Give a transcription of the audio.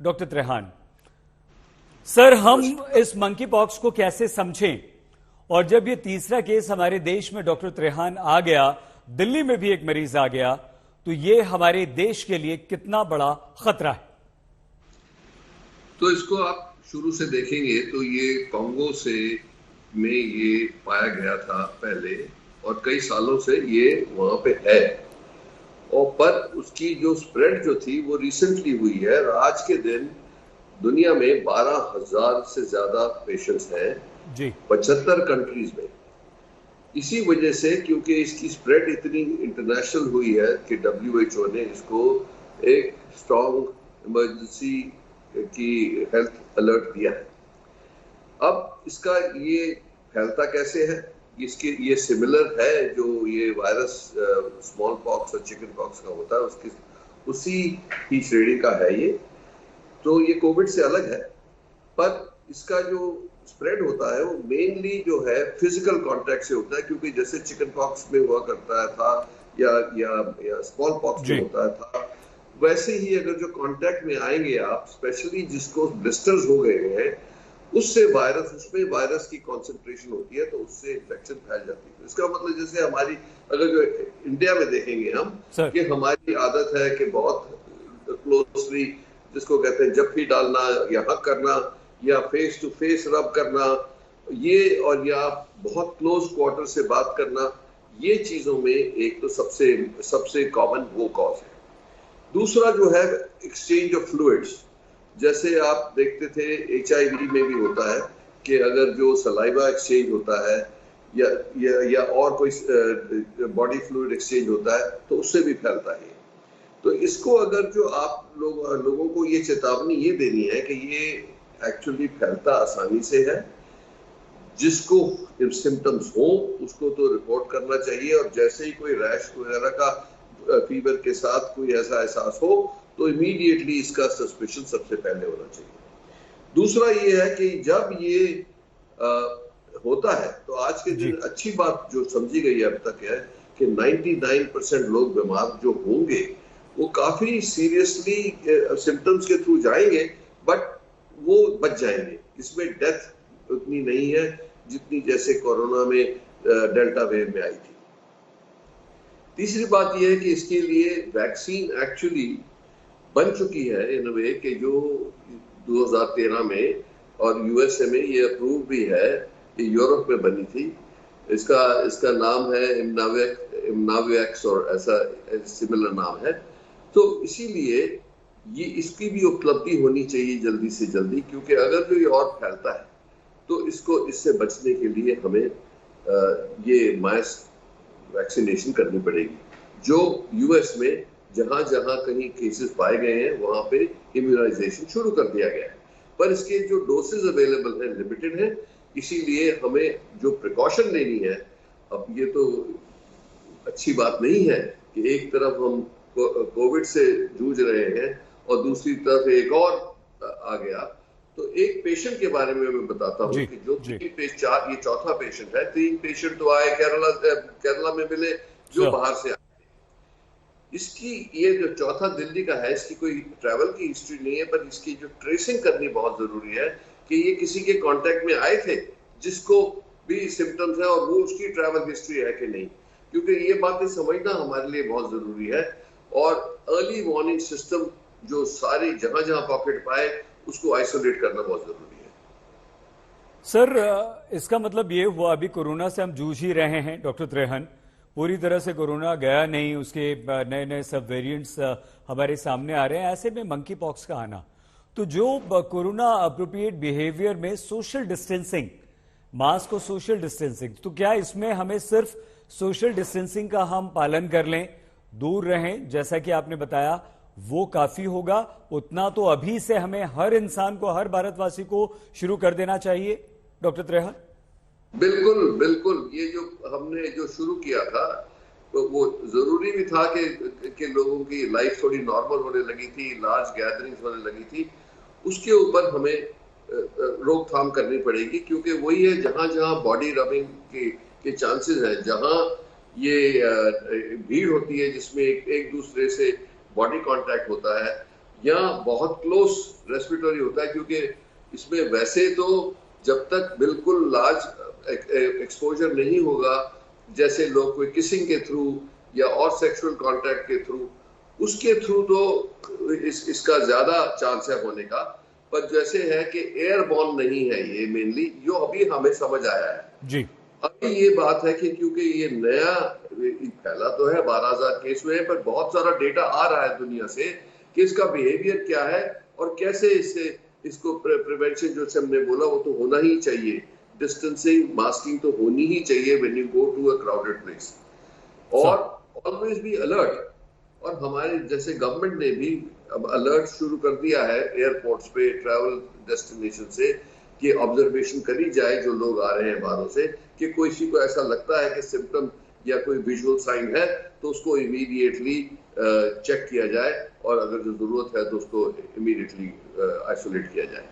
Doctor Trehan. Sir, हम इस monkey pox को कैसे समझें, और जब ये तीसरा केस हमारे देश में डॉक्टर त्रेहान आ गया, दिल्ली में भी एक मरीज आ गया, तो ये हमारे देश के लिए कितना बड़ा खतरा है? तो इसको आप शुरू से देखेंगे तो ये कांगो से में ये पाया गया था पहले, और कई सालों से ये वहां पे है, और पर उसकी जो स्प्रेड जो थी वो रिसेंटली हुई है। और आज के दिन दुनिया में 12,000 से ज्यादा पेशेंट्स हैं जी 75 कंट्रीज में। इसी वजह से, क्योंकि इसकी स्प्रेड इतनी इंटरनेशनल हुई है कि WHO ने इसको एक स्ट्रॉन्ग इमरजेंसी की हेल्थ अलर्ट दिया है। अब इसका ये फैलता कैसे है, इसके ये सिमिलर है जो ये वायरस स्मॉल पॉक्स और चिकन पॉक्स का होता है, उसकी उसी ही श्रेणी का है ये। तो ये कोविड से अलग है, पर इसका जो स्प्रेड होता है वो मेनली जो है फिजिकल कांटेक्ट से होता है, क्योंकि जैसे चिकन पॉक्स में हुआ करता था या स्मॉल पॉक्स में होता था, वैसे ही अगर जो कांटेक्ट में आएंगे आप, स्पेशली जिसको ब्लिस्टर्स हो गए हैं, उससे वायरस, उसमें वायरस की कंसंट्रेशन होती है, तो उससे इन्फेक्शन फैल जाती है। इसका मतलब जैसे हमारी, अगर जो इंडिया में देखेंगे हम कि हमारी आदत है कि बहुत क्लोजली, जिसको कहते हैं जफ्फी डालना या हक करना या फेस टू फेस रब करना, ये और या बहुत क्लोज क्वार्टर से बात करना, ये चीजों में एक तो सबसे कॉमन वो कॉज है। दूसरा जो है एक्सचेंज ऑफ फ्लूइड्स, जैसे आप देखते थे HIV में भी होता है कि अगर जो सलाइवा एक्सचेंज होता है या और कोई बॉडी फ्लूइड एक्सचेंज होता है, तो उससे भी फैलता है। तो इसको अगर जो आप लोगों को ये चेतावनी ये देनी है कि ये एक्चुअली फैलता आसानी से है, जिसको सिम्टम्स हो उसको तो रिपोर्ट करना चाहिए, और जैसे ही कोई रैश वगैरह का फीवर के साथ कोई ऐसा एहसास हो तो इमीडिएटली इसका सस्पेशन सबसे पहले होना चाहिए। दूसरा ये है कि जब ये होता है तो आज के दिन अच्छी बात जो समझी गई अब तक है कि 99% लोग बीमार जो होंगे वो काफी सीरियसली सिम्टम्स के थ्रू जाएंगे, बट वो बच जाएंगे। इसमें डेथ उतनी नहीं है जितनी जैसे कोरोना में डेल्टा वेव में आई थी। तीसरी बात यह है कि इसके लिए वैक्सीन एक्चुअली बन चुकी है इन वे कि जो 2013 में, और USA में ये अप्रूव भी है, ये यूरोप में बनी थी। इसका नाम है इम्नावेक्स और ऐसा सिमिलर नाम है। तो इसीलिए ये इसकी भी उपलब्धि होनी चाहिए जल्दी से जल्दी, क्योंकि अगर जो ये और फैलता है तो इससे बचने के लिए हमें ये मास वैक्सीनेशन करनी पड़ेगी। जो US में जहां जहां कहीं केसेस पाए गए हैं वहां पे इम्यूनाइजेशन शुरू कर दिया गया है, पर इसके जो डोसेज अवेलेबल है लिमिटेड है, इसीलिए हमें जो प्रिकॉशन लेनी है, अब ये तो अच्छी बात नहीं है कि एक तरफ हम कोविड से जूझ रहे हैं और दूसरी तरफ एक और आ गया। तो एक पेशेंट के बारे में मैं बताता हूँ कि जो ये चौथा पेशेंट है। 3 पेशेंट तो आए केरला में मिले जो बाहर से आए। इसकी ये जो चौथा दिल्ली का है, इसकी कोई ट्रैवल की हिस्ट्री नहीं है, पर इसकी जो ट्रेसिंग करनी बहुत जरूरी है कि ये किसी के कांटेक्ट में आए थे जिसको भी सिम्टम्स है और वो उसकी ट्रैवल हिस्ट्री है कि नहीं, क्योंकि ये बातें समझना हमारे लिए बहुत जरूरी है। और अर्ली वार्निंग सिस्टम जो सारी जहां जहां पॉकेट पाए उसको आइसोलेट करना बहुत जरूरी है। सर, इसका मतलब ये हुआ अभी कोरोना से हम जूझ ही रहे हैं डॉक्टर त्रेहन, पूरी तरह से कोरोना गया नहीं, उसके नए नए सब वेरिएंट्स हमारे सामने आ रहे हैं। ऐसे में मंकी पॉक्स का आना, तो जो कोरोना अप्रोप्रिएट बिहेवियर में सोशल डिस्टेंसिंग, मास्क और सोशल डिस्टेंसिंग, तो क्या इसमें हमें सिर्फ सोशल डिस्टेंसिंग का हम पालन कर लें, दूर रहें, जैसा कि आपने बताया, वो काफी होगा? उतना तो अभी से हमें हर इंसान को, हर भारतवासी को शुरू कर देना चाहिए डॉक्टर त्रेहन? बिल्कुल बिल्कुल, ये जो हमने जो शुरू किया था तो वो जरूरी भी था कि लोगों की लाइफ थोड़ी नॉर्मल होने लगी थी, लार्ज गैदरिंग्स होने लगी थी, उसके ऊपर हमें रोकथाम करनी पड़ेगी, क्योंकि वही है जहां जहां बॉडी रबिंग के चांसेस हैं, जहां ये भीड़ होती है जिसमें एक दूसरे से बॉडी कांटेक्ट होता है, या बहुत क्लोज रेस्पिरेटरी होता है, क्योंकि इसमें वैसे तो जब तक बिल्कुल लार्ज एक्सपोजर नहीं होगा, जैसे लोग कोई किसिंग के थ्रू या और सेक्सुअल कांटेक्ट के थ्रू, उसके थ्रू तो इसका ज्यादा चांस है होने का। पर जैसे है कि एयरबॉर्न नहीं है ये मेनली, जो अभी हमें समझ आया है जी। अभी ये बात है कि क्योंकि ये नया फैला तो है, 12,000 केस में है, पर बहुत सारा डेटा आ रहा है दुनिया से कि इसका बिहेवियर क्या है और कैसे इसको प्रिवेंशन जो हमने बोला वो तो होना ही चाहिए, डिस्टेंसिंग मास्किंग तो होनी ही चाहिए when you go to a crowded place, और ऑलवेज बी अलर्ट। और हमारे जैसे गवर्नमेंट ने भी अब अलर्ट शुरू कर दिया है एयरपोर्ट्स पे, ट्रैवल डेस्टिनेशन से, कि ऑब्जर्वेशन करी जाए जो लोग आ रहे हैं बाहरों से, कि कोई किसी को ऐसा लगता है कि सिम्टम या कोई विजुअल साइन है तो उसको इमीडिएटली चेक किया जाए, और अगर जो जरूरत है तो उसको इमीडिएटली आइसोलेट किया जाए।